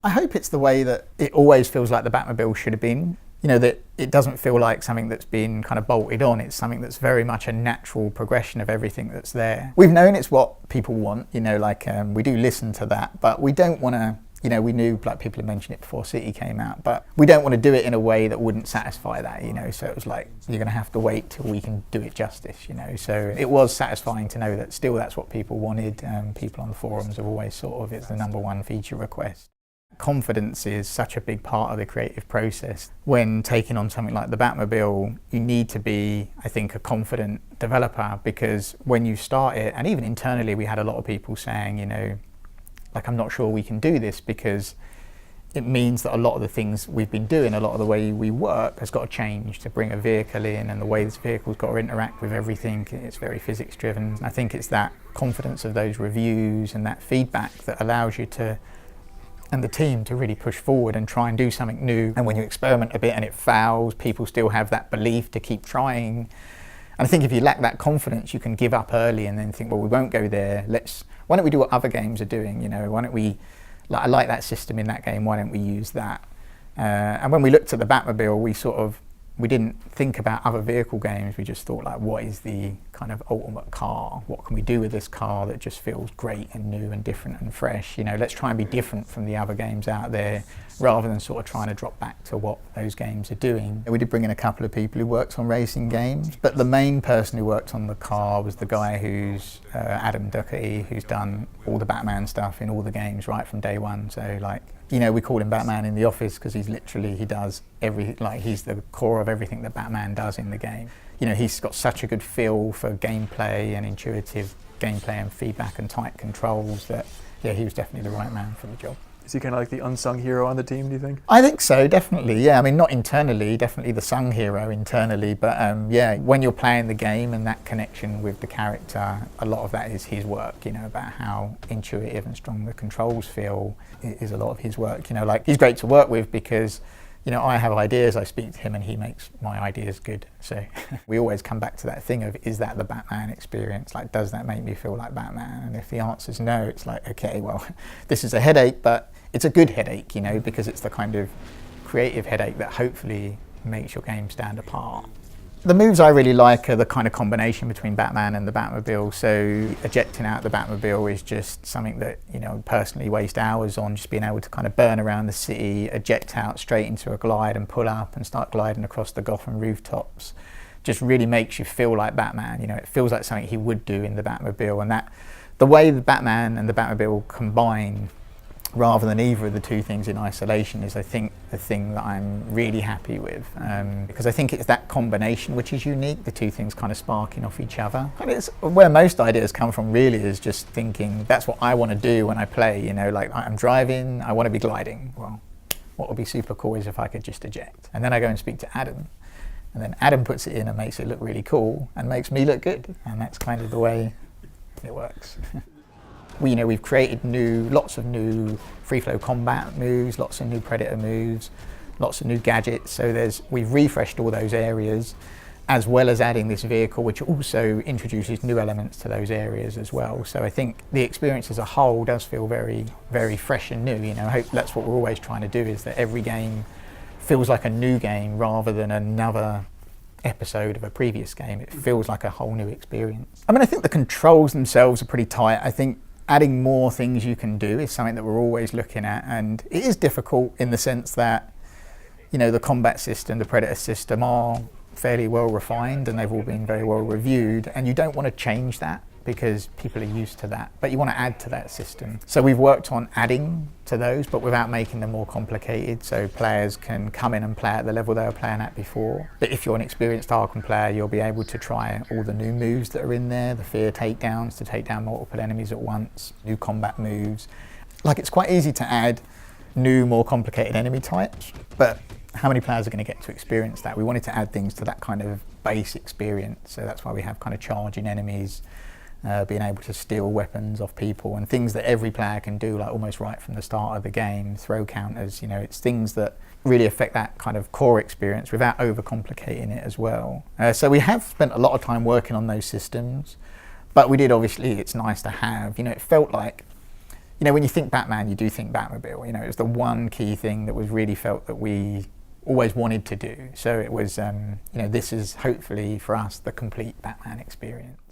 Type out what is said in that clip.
I hope it's the way that it always feels like the Batmobile should have been. You know, that it doesn't feel like something that's been kind of bolted on. It's something that's very much a natural progression of everything that's there. We've known it's what people want, you know, like we do listen to that, but we don't want to, you know, we knew, like people had mentioned it before City came out, but we don't want to do it in a way that wouldn't satisfy that, you know, so it was like, you're going to have to wait till we can do it justice, you know, so it was satisfying to know that still that's what people wanted. People on the forums have always sort of, it's the #1 feature request. Confidence is such a big part of the creative process. When taking on something like the Batmobile, you need to be, I think, a confident developer, because when you start it, and even internally we had a lot of people saying, you know, like, I'm not sure we can do this, because it means that a lot of the things we've been doing, a lot of the way we work has got to change to bring a vehicle in, and the way this vehicle's got to interact with everything. It's very physics driven. I think it's that confidence of those reviews and that feedback that allows you to, and the team, to really push forward and try and do something new. And when you experiment a bit and it fails, people still have that belief to keep trying. And I think if you lack that confidence, you can give up early and then think, well, we won't go there. Why don't we do what other games are doing? You know, why don't we, like, I like that system in that game, why don't we use that? And when we looked at the Batmobile, we didn't think about other vehicle games. We just thought, like, what is the kind of ultimate car? What can we do with this car that just feels great and new and different and fresh? You know, let's try and be different from the other games out there, rather than sort of trying to drop back to what those games are doing. We did bring in a couple of people who worked on racing games, but the main person who worked on the car was the guy who's Adam Ducati, who's done all the Batman stuff in all the games right from day one. So, like, you know, we call him Batman in the office because he does he's the core of everything that Batman does in the game. You know, he's got such a good feel for gameplay and intuitive gameplay and feedback and tight controls that, yeah, he was definitely the right man for the job. Is he kind of like the unsung hero on the team, do you think? I think so, definitely, yeah. I mean, not internally, definitely the sung hero internally, but yeah, when you're playing the game and that connection with the character, a lot of that is his work, you know, about how intuitive and strong the controls feel is a lot of his work. You know, like, he's great to work with because, you know, I have ideas, I speak to him and he makes my ideas good. So we always come back to that thing of, is that the Batman experience? Like, does that make me feel like Batman? And if the answer is no, it's like, okay, well, this is a headache, but it's a good headache, you know, because it's the kind of creative headache that hopefully makes your game stand apart. The moves I really like are the kind of combination between Batman and the Batmobile. So ejecting out the Batmobile is just something that, you know, personally waste hours on, just being able to kind of burn around the city, eject out straight into a glide and pull up and start gliding across the Gotham rooftops. Just really makes you feel like Batman. You know, it feels like something he would do in the Batmobile, and that the way the Batman and the Batmobile combine, rather than either of the two things in isolation, is, I think, the thing that I'm really happy with, because I think it's that combination which is unique, the two things kind of sparking off each other. And it's where most ideas come from, really, is just thinking, that's what I want to do when I play, you know, like, I'm driving, I want to be gliding. Well, what would be super cool is if I could just eject. And then I go and speak to Adam, and then Adam puts it in and makes it look really cool and makes me look good, and that's kind of the way it works. We've created lots of new free flow combat moves, lots of new Predator moves, lots of new gadgets. So we've refreshed all those areas, as well as adding this vehicle, which also introduces new elements to those areas as well. So I think the experience as a whole does feel very, very fresh and new. You know, I hope that's what we're always trying to do, is that every game feels like a new game rather than another episode of a previous game. It feels like a whole new experience. I mean, I think the controls themselves are pretty tight. I think adding more things you can do is something that we're always looking at, and it is difficult in the sense that, you know, the combat system, the Predator system are fairly well refined and they've all been very well reviewed, and you don't want to change that because people are used to that, but you want to add to that system. So we've worked on adding to those, but without making them more complicated, so players can come in and play at the level they were playing at before. But if you're an experienced Arkham player, you'll be able to try all the new moves that are in there, the fear takedowns to take down multiple enemies at once, new combat moves. Like, it's quite easy to add new, more complicated enemy types, but how many players are going to get to experience that? We wanted to add things to that kind of base experience, so that's why we have kind of charging enemies, being able to steal weapons off people, and things that every player can do, like almost right from the start of the game. Throw counters, you know, it's things that really affect that kind of core experience without overcomplicating it as well. So we have spent a lot of time working on those systems, but we did, obviously, it's nice to have, you know, it felt like, you know, when you think Batman, you do think Batmobile. You know, it was the one key thing that was really felt that we always wanted to do. So it was, you know, this is hopefully for us the complete Batman experience.